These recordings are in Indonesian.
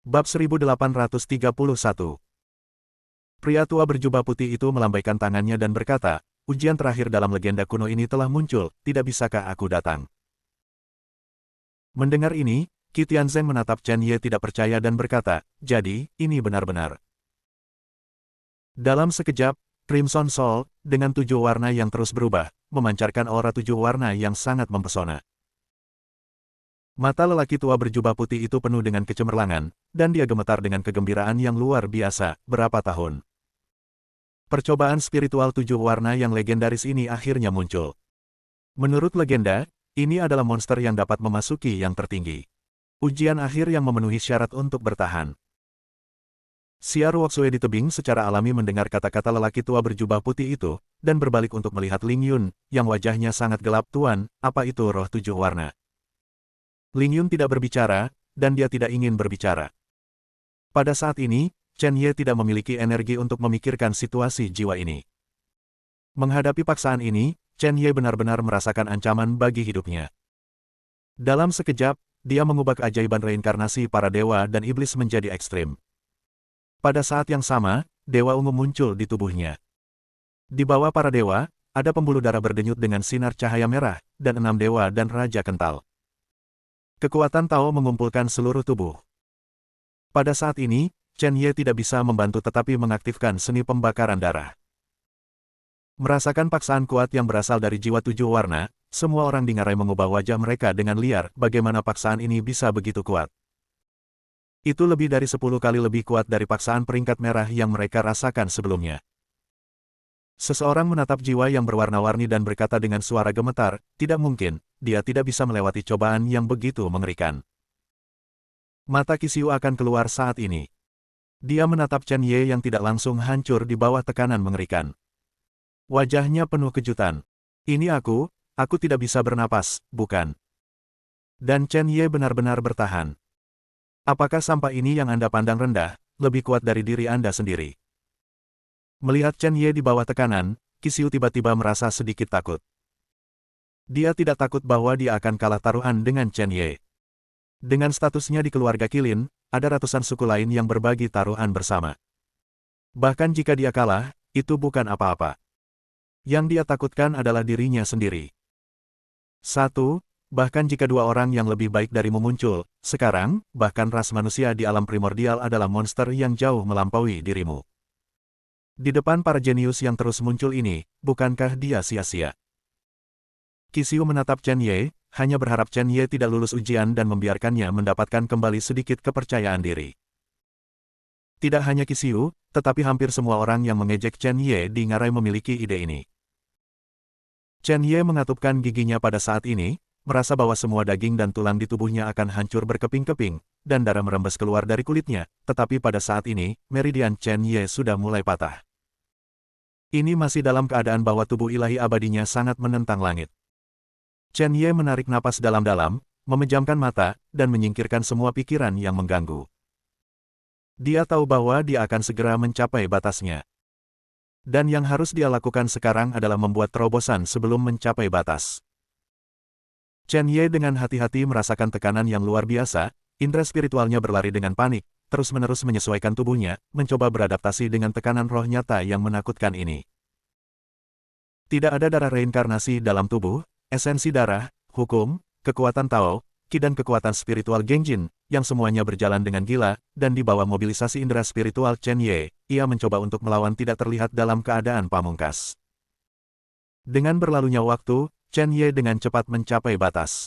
Bab 1831. Pria tua berjubah putih itu melambaikan tangannya dan berkata, ujian terakhir dalam legenda kuno ini telah muncul, tidak bisakah aku datang? Mendengar ini, Qi Tianzeng menatap Chen Ye tidak percaya dan berkata, jadi, ini benar-benar. Dalam sekejap, Crimson Soul, dengan 7 warna yang terus berubah, memancarkan aura 7 warna yang sangat mempesona. Mata lelaki tua berjubah putih itu penuh dengan kecemerlangan, dan dia gemetar dengan kegembiraan yang luar biasa. Berapa tahun? Percobaan spiritual 7 warna yang legendaris ini akhirnya muncul. Menurut legenda, ini adalah monster yang dapat memasuki yang tertinggi. Ujian akhir yang memenuhi syarat untuk bertahan. Xia Ruoxue di tebing secara alami mendengar kata-kata lelaki tua berjubah putih itu, dan berbalik untuk melihat Ling Yun, yang wajahnya sangat gelap. Tuan, apa itu roh 7 warna? Ling Yun tidak berbicara, dan dia tidak ingin berbicara. Pada saat ini, Chen Ye tidak memiliki energi untuk memikirkan situasi jiwa ini. Menghadapi paksaan ini, Chen Ye benar-benar merasakan ancaman bagi hidupnya. Dalam sekejap, dia mengubah keajaiban reinkarnasi para dewa dan iblis menjadi ekstrim. Pada saat yang sama, Dewa Ungu muncul di tubuhnya. Di bawah para dewa, ada pembuluh darah berdenyut dengan sinar cahaya merah, dan 6 dewa dan raja kental. Kekuatan Tao mengumpulkan seluruh tubuh. Pada saat ini, Chen Ye tidak bisa membantu tetapi mengaktifkan seni pembakaran darah. Merasakan paksaan kuat yang berasal dari jiwa 7 warna, semua orang di ngarai mengubah wajah mereka dengan liar. Bagaimana paksaan ini bisa begitu kuat? Itu lebih dari 10 kali lebih kuat dari paksaan peringkat merah yang mereka rasakan sebelumnya. Seseorang menatap jiwa yang berwarna-warni dan berkata dengan suara gemetar, tidak mungkin, dia tidak bisa melewati cobaan yang begitu mengerikan. Mata Qisiu akan keluar saat ini. Dia menatap Chen Ye yang tidak langsung hancur di bawah tekanan mengerikan. Wajahnya penuh kejutan. Ini aku tidak bisa bernapas, bukan? Dan Chen Ye benar-benar bertahan. Apakah sampah ini yang Anda pandang rendah, lebih kuat dari diri Anda sendiri? Melihat Chen Ye di bawah tekanan, Qisiu tiba-tiba merasa sedikit takut. Dia tidak takut bahwa dia akan kalah taruhan dengan Chen Ye. Dengan statusnya di keluarga Qilin, ada ratusan suku lain yang berbagi taruhan bersama. Bahkan jika dia kalah, itu bukan apa-apa. Yang dia takutkan adalah dirinya sendiri. Bahkan jika 2 orang yang lebih baik darimu muncul, sekarang, bahkan ras manusia di alam primordial adalah monster yang jauh melampaui dirimu. Di depan para jenius yang terus muncul ini, bukankah dia sia-sia? Qisiu menatap Chen Ye, hanya berharap Chen Ye tidak lulus ujian dan membiarkannya mendapatkan kembali sedikit kepercayaan diri. Tidak hanya Qisiu, tetapi hampir semua orang yang mengejek Chen Ye di ngarai memiliki ide ini. Chen Ye mengatupkan giginya pada saat ini, merasa bahwa semua daging dan tulang di tubuhnya akan hancur berkeping-keping, dan darah merembes keluar dari kulitnya, tetapi pada saat ini, meridian Chen Ye sudah mulai patah. Ini masih dalam keadaan bahwa tubuh ilahi abadinya sangat menentang langit. Chen Ye menarik napas dalam-dalam, memejamkan mata, dan menyingkirkan semua pikiran yang mengganggu. Dia tahu bahwa dia akan segera mencapai batasnya. Dan yang harus dia lakukan sekarang adalah membuat terobosan sebelum mencapai batas. Chen Ye dengan hati-hati merasakan tekanan yang luar biasa, indera spiritualnya berlari dengan panik, terus-menerus menyesuaikan tubuhnya, mencoba beradaptasi dengan tekanan roh nyata yang menakutkan ini. Tidak ada darah reinkarnasi dalam tubuh, esensi darah, hukum, kekuatan Tao, Qi dan kekuatan spiritual Gengjin, yang semuanya berjalan dengan gila, dan di bawah mobilisasi indera spiritual Chen Ye, ia mencoba untuk melawan tidak terlihat dalam keadaan pamungkas. Dengan berlalunya waktu, Chen Ye dengan cepat mencapai batas.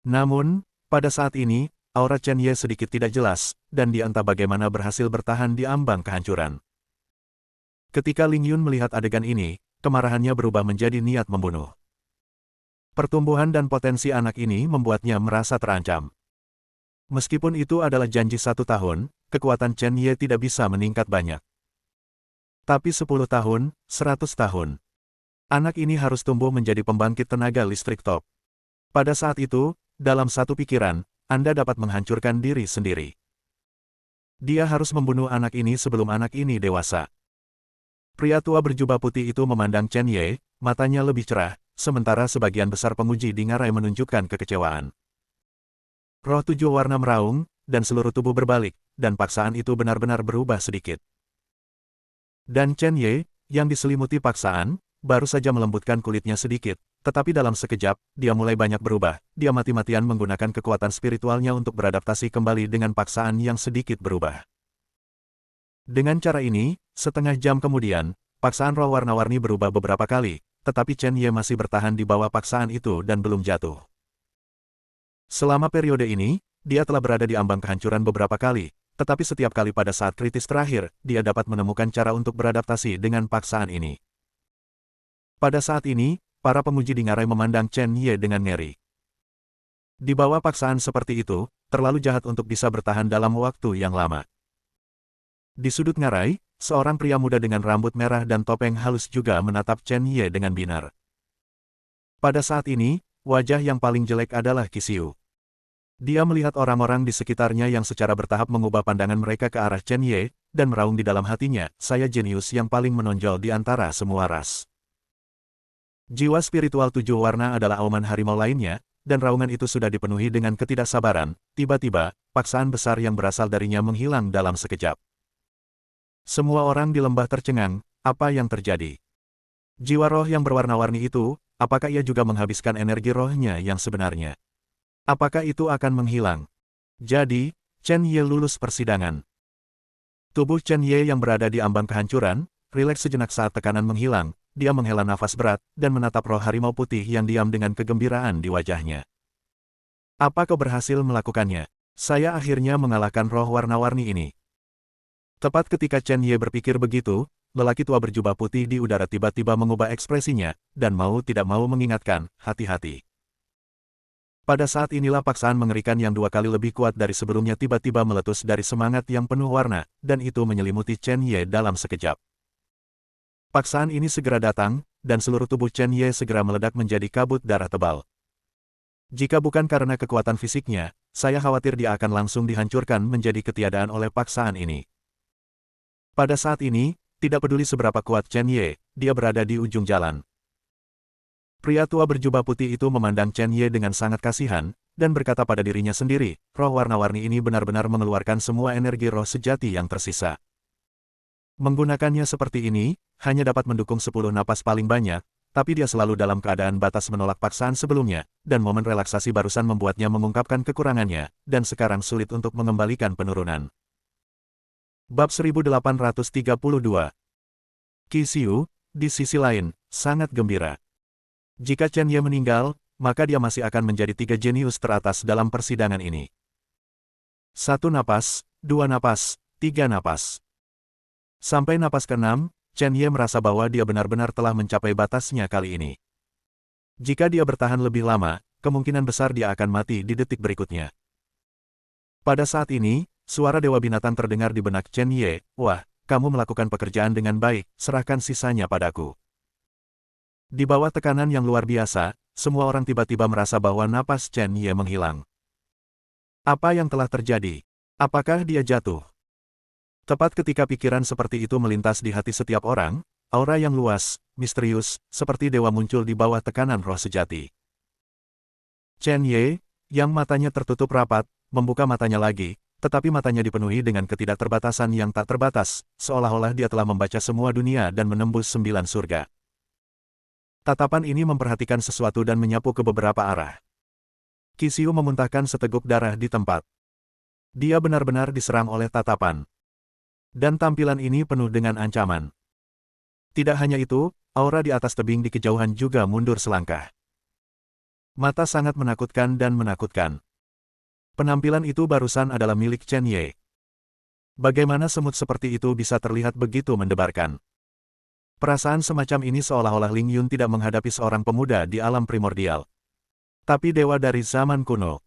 Namun, pada saat ini, aura Chen Ye sedikit tidak jelas, dan dia entah bagaimana berhasil bertahan di ambang kehancuran. Ketika Ling Yun melihat adegan ini, kemarahannya berubah menjadi niat membunuh. Pertumbuhan dan potensi anak ini membuatnya merasa terancam. Meskipun itu adalah janji 1 tahun, kekuatan Chen Ye tidak bisa meningkat banyak. Tapi 10 tahun, 100 tahun. Anak ini harus tumbuh menjadi pembangkit tenaga listrik top. Pada saat itu, dalam satu pikiran, Anda dapat menghancurkan diri sendiri. Dia harus membunuh anak ini sebelum anak ini dewasa. Pria tua berjubah putih itu memandang Chen Ye, matanya lebih cerah, sementara sebagian besar pemuji di ngarai menunjukkan kekecewaan. Roh 7 warna meraung, dan seluruh tubuh berbalik, dan paksaan itu benar-benar berubah sedikit. Dan Chen Ye, yang diselimuti paksaan, baru saja melembutkan kulitnya sedikit, tetapi dalam sekejap, dia mulai banyak berubah. Dia mati-matian menggunakan kekuatan spiritualnya untuk beradaptasi kembali dengan paksaan yang sedikit berubah. Dengan cara ini, setengah jam kemudian, paksaan roh warna-warni berubah beberapa kali, tetapi Chen Ye masih bertahan di bawah paksaan itu dan belum jatuh. Selama periode ini, dia telah berada di ambang kehancuran beberapa kali, tetapi setiap kali pada saat kritis terakhir, dia dapat menemukan cara untuk beradaptasi dengan paksaan ini. Pada saat ini, para pemuji di ngarai memandang Chen Ye dengan ngeri. Di bawah paksaan seperti itu, terlalu jahat untuk bisa bertahan dalam waktu yang lama. Di sudut ngarai, seorang pria muda dengan rambut merah dan topeng halus juga menatap Chen Ye dengan binar. Pada saat ini, wajah yang paling jelek adalah Qi. Dia melihat orang-orang di sekitarnya yang secara bertahap mengubah pandangan mereka ke arah Chen Ye, dan meraung di dalam hatinya, saya jenius yang paling menonjol di antara semua ras. Jiwa spiritual 7 warna adalah auman harimau lainnya, dan raungan itu sudah dipenuhi dengan ketidaksabaran. Tiba-tiba, paksaan besar yang berasal darinya menghilang dalam sekejap. Semua orang di lembah tercengang, apa yang terjadi? Jiwa roh yang berwarna-warni itu, apakah ia juga menghabiskan energi rohnya yang sebenarnya? Apakah itu akan menghilang? Jadi, Chen Ye lulus persidangan. Tubuh Chen Ye yang berada di ambang kehancuran, rileks sejenak saat tekanan menghilang, dia menghela nafas berat, dan menatap roh harimau putih yang diam dengan kegembiraan di wajahnya. Apa kau berhasil melakukannya? Saya akhirnya mengalahkan roh warna-warni ini. Tepat ketika Chen Ye berpikir begitu, lelaki tua berjubah putih di udara tiba-tiba mengubah ekspresinya, dan mau tidak mau mengingatkan, hati-hati. Pada saat inilah paksaan mengerikan yang 2 kali lebih kuat dari sebelumnya tiba-tiba meletus dari semangat yang penuh warna, dan itu menyelimuti Chen Ye dalam sekejap. Paksaan ini segera datang, dan seluruh tubuh Chen Ye segera meledak menjadi kabut darah tebal. Jika bukan karena kekuatan fisiknya, saya khawatir dia akan langsung dihancurkan menjadi ketiadaan oleh paksaan ini. Pada saat ini, tidak peduli seberapa kuat Chen Ye, dia berada di ujung jalan. Pria tua berjubah putih itu memandang Chen Ye dengan sangat kasihan, dan berkata pada dirinya sendiri, roh warna-warni ini benar-benar mengeluarkan semua energi roh sejati yang tersisa. Menggunakannya seperti ini, hanya dapat mendukung 10 napas paling banyak, tapi dia selalu dalam keadaan batas menolak paksaan sebelumnya, dan momen relaksasi barusan membuatnya mengungkapkan kekurangannya, dan sekarang sulit untuk mengembalikan penurunan. Bab 1832. Qi Xiu, di sisi lain, sangat gembira. Jika Chen Ye meninggal, maka dia masih akan menjadi 3 jenius teratas dalam persidangan ini. 1 napas, 2 napas, 3 napas. Sampai napas ke-6, Chen Ye merasa bahwa dia benar-benar telah mencapai batasnya kali ini. Jika dia bertahan lebih lama, kemungkinan besar dia akan mati di detik berikutnya. Pada saat ini, suara Dewa Binatang terdengar di benak Chen Ye, wah, kamu melakukan pekerjaan dengan baik, serahkan sisanya padaku. Di bawah tekanan yang luar biasa, semua orang tiba-tiba merasa bahwa napas Chen Ye menghilang. Apa yang telah terjadi? Apakah dia jatuh? Tepat ketika pikiran seperti itu melintas di hati setiap orang, aura yang luas, misterius, seperti dewa muncul di bawah tekanan roh sejati. Chen Ye, yang matanya tertutup rapat, membuka matanya lagi, tetapi matanya dipenuhi dengan ketidakterbatasan yang tak terbatas, seolah-olah dia telah membaca semua dunia dan menembus 9 surga. Tatapan ini memperhatikan sesuatu dan menyapu ke beberapa arah. Qi Xiu memuntahkan seteguk darah di tempat. Dia benar-benar diserang oleh tatapan. Dan tampilan ini penuh dengan ancaman. Tidak hanya itu, aura di atas tebing di kejauhan juga mundur selangkah. Mata sangat menakutkan dan menakutkan. Penampilan itu barusan adalah milik Chen Ye. Bagaimana semut seperti itu bisa terlihat begitu mendebarkan? Perasaan semacam ini seolah-olah Ling Yun tidak menghadapi seorang pemuda di alam primordial, tapi dewa dari zaman kuno.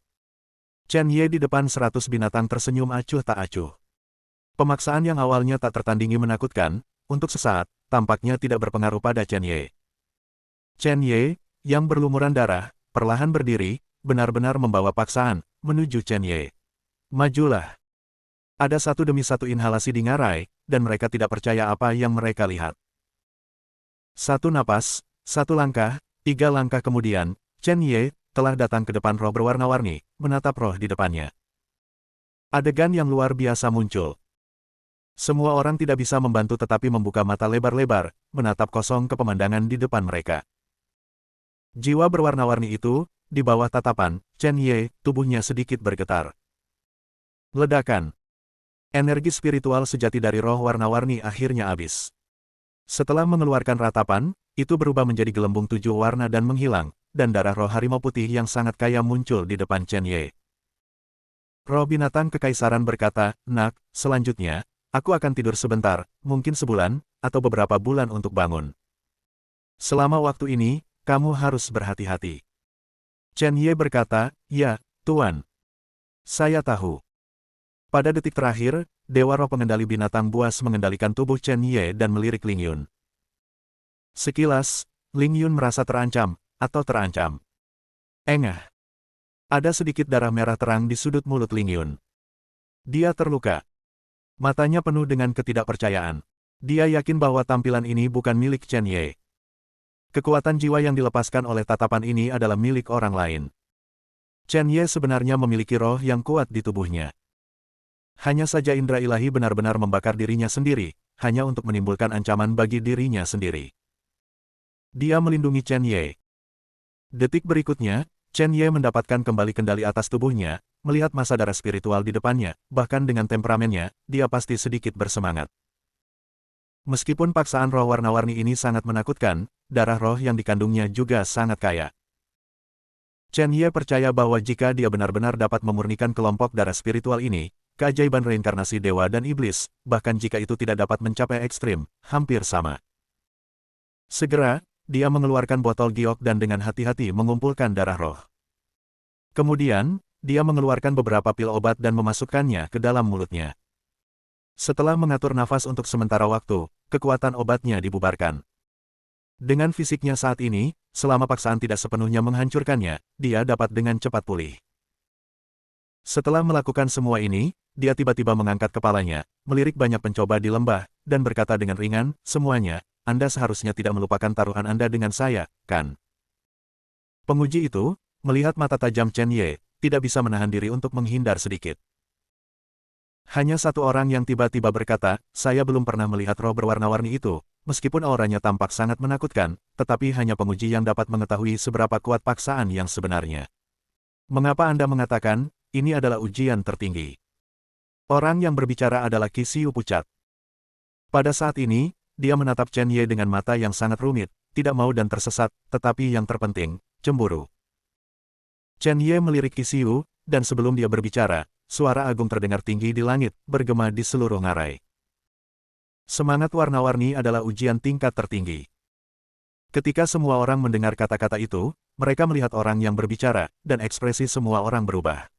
Chen Ye di depan 100 binatang tersenyum acuh tak acuh. Pemaksaan yang awalnya tak tertandingi menakutkan, untuk sesaat, tampaknya tidak berpengaruh pada Chen Ye. Chen Ye, yang berlumuran darah, perlahan berdiri, benar-benar membawa paksaan, menuju Chen Ye. Majulah. Ada satu demi satu inhalasi di ngarai, dan mereka tidak percaya apa yang mereka lihat. 1 napas, 1 langkah, 3 langkah kemudian, Chen Ye telah datang ke depan roh berwarna-warni, menatap roh di depannya. Adegan yang luar biasa muncul. Semua orang tidak bisa membantu tetapi membuka mata lebar-lebar, menatap kosong ke pemandangan di depan mereka. Jiwa berwarna-warni itu, di bawah tatapan Chen Ye, tubuhnya sedikit bergetar. Ledakan. Energi spiritual sejati dari roh warna-warni akhirnya habis. Setelah mengeluarkan ratapan, itu berubah menjadi gelembung 7 warna dan menghilang, dan darah roh harimau putih yang sangat kaya muncul di depan Chen Ye. Roh binatang kekaisaran berkata, "Nak, selanjutnya, aku akan tidur sebentar, mungkin sebulan, atau beberapa bulan untuk bangun. Selama waktu ini, kamu harus berhati-hati." Chen Ye berkata, "Ya, Tuan. Saya tahu." Pada detik terakhir, Dewa Roh Pengendali Binatang Buas mengendalikan tubuh Chen Ye dan melirik Ling Yun. Sekilas, Ling Yun merasa terancam, atau terancam. Engah. Ada sedikit darah merah terang di sudut mulut Ling Yun. Dia terluka. Matanya penuh dengan ketidakpercayaan. Dia yakin bahwa tampilan ini bukan milik Chen Ye. Kekuatan jiwa yang dilepaskan oleh tatapan ini adalah milik orang lain. Chen Ye sebenarnya memiliki roh yang kuat di tubuhnya. Hanya saja indera ilahi benar-benar membakar dirinya sendiri, hanya untuk menimbulkan ancaman bagi dirinya sendiri. Dia melindungi Chen Ye. Detik berikutnya, Chen Ye mendapatkan kembali kendali atas tubuhnya, melihat masa darah spiritual di depannya, bahkan dengan temperamennya, dia pasti sedikit bersemangat. Meskipun paksaan roh warna-warni ini sangat menakutkan, darah roh yang dikandungnya juga sangat kaya. Chen Ye percaya bahwa jika dia benar-benar dapat memurnikan kelompok darah spiritual ini, keajaiban reinkarnasi dewa dan iblis, bahkan jika itu tidak dapat mencapai ekstrim, hampir sama. Segera, dia mengeluarkan botol giok dan dengan hati-hati mengumpulkan darah roh. Kemudian, dia mengeluarkan beberapa pil obat dan memasukkannya ke dalam mulutnya. Setelah mengatur nafas untuk sementara waktu, kekuatan obatnya dibubarkan. Dengan fisiknya saat ini, selama paksaan tidak sepenuhnya menghancurkannya, dia dapat dengan cepat pulih. Setelah melakukan semua ini, dia tiba-tiba mengangkat kepalanya, melirik banyak pencoba di lembah, dan berkata dengan ringan, "Semuanya, Anda seharusnya tidak melupakan taruhan Anda dengan saya, kan?" Penguji itu, melihat mata tajam Chen Ye, tidak bisa menahan diri untuk menghindar sedikit. Hanya satu orang yang tiba-tiba berkata, "Saya belum pernah melihat roh berwarna-warni itu, meskipun auranya tampak sangat menakutkan, tetapi hanya penguji yang dapat mengetahui seberapa kuat paksaan yang sebenarnya." "Mengapa Anda mengatakan, ini adalah ujian tertinggi?" Orang yang berbicara adalah Qi Xiu pucat. Pada saat ini, dia menatap Chen Ye dengan mata yang sangat rumit, tidak mau dan tersesat, tetapi yang terpenting, cemburu. Chen Ye melirik Qi Xiu, dan sebelum dia berbicara, suara agung terdengar tinggi di langit, bergema di seluruh ngarai. Semangat warna-warni adalah ujian tingkat tertinggi. Ketika semua orang mendengar kata-kata itu, mereka melihat orang yang berbicara, dan ekspresi semua orang berubah.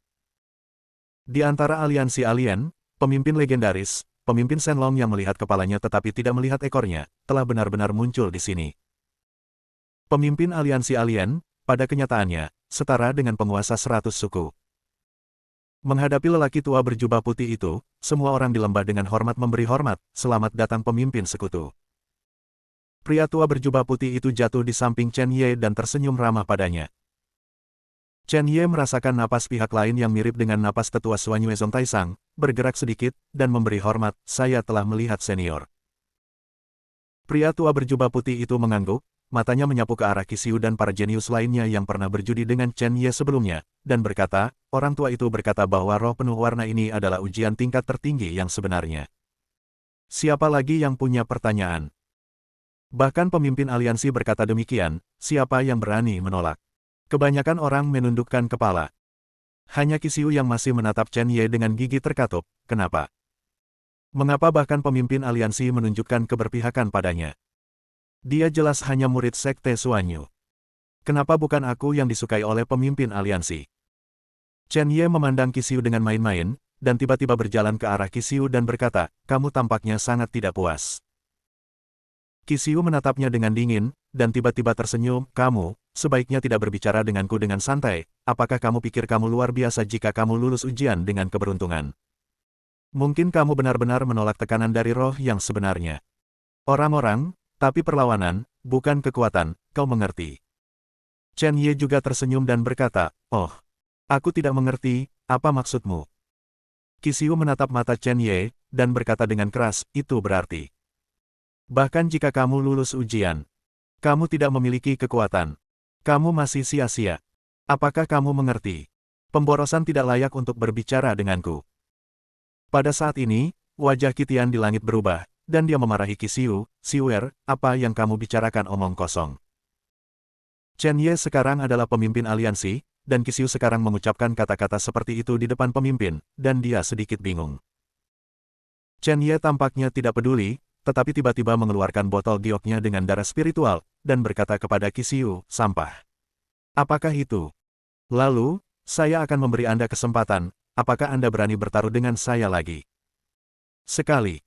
Di antara aliansi alien, pemimpin legendaris, pemimpin Shenlong yang melihat kepalanya tetapi tidak melihat ekornya, telah benar-benar muncul di sini. Pemimpin aliansi alien, pada kenyataannya, setara dengan penguasa 100 suku. Menghadapi lelaki tua berjubah putih itu, semua orang di lembah dengan hormat memberi hormat, "Selamat datang pemimpin sekutu." Pria tua berjubah putih itu jatuh di samping Chen Ye dan tersenyum ramah padanya. Chen Ye merasakan napas pihak lain yang mirip dengan napas tetua Suanyue Zong Taisang, bergerak sedikit, dan memberi hormat, "Saya telah melihat senior." Pria tua berjubah putih itu mengangguk, matanya menyapu ke arah Qi Xiu dan para jenius lainnya yang pernah berjudi dengan Chen Ye sebelumnya, dan berkata, "Orang tua itu berkata bahwa roh penuh warna ini adalah ujian tingkat tertinggi yang sebenarnya. Siapa lagi yang punya pertanyaan?" Bahkan pemimpin aliansi berkata demikian, siapa yang berani menolak? Kebanyakan orang menundukkan kepala. Hanya Qi Xiu yang masih menatap Chen Ye dengan gigi terkatup, kenapa? Mengapa bahkan pemimpin aliansi menunjukkan keberpihakan padanya? Dia jelas hanya murid sekte Suanyu. Kenapa bukan aku yang disukai oleh pemimpin aliansi? Chen Ye memandang Qi Xiu dengan main-main, dan tiba-tiba berjalan ke arah Qi Xiu dan berkata, "Kamu tampaknya sangat tidak puas." Qi Xiu menatapnya dengan dingin, dan tiba-tiba tersenyum, "Kamu, sebaiknya tidak berbicara denganku dengan santai, apakah kamu pikir kamu luar biasa jika kamu lulus ujian dengan keberuntungan? Mungkin kamu benar-benar menolak tekanan dari roh yang sebenarnya. Orang-orang, tapi perlawanan, bukan kekuatan, kau mengerti." Chen Ye juga tersenyum dan berkata, "Oh, aku tidak mengerti, apa maksudmu?" Qi menatap mata Chen Ye, dan berkata dengan keras, itu berarti. Bahkan jika kamu lulus ujian, kamu tidak memiliki kekuatan. Kamu masih sia-sia. Apakah kamu mengerti? Pemborosan tidak layak untuk berbicara denganku. Pada saat ini, wajah Qitian di langit berubah, dan dia memarahi Qi Siwer, apa yang kamu bicarakan omong kosong. Chen Ye sekarang adalah pemimpin aliansi, dan Qi sekarang mengucapkan kata-kata seperti itu di depan pemimpin, dan dia sedikit bingung. Chen Ye tampaknya tidak peduli, tetapi tiba-tiba mengeluarkan botol gioknya dengan darah spiritual, dan berkata kepada Qi sampah. Apakah itu? Lalu, saya akan memberi Anda kesempatan, apakah Anda berani bertaruh dengan saya lagi? Sekali.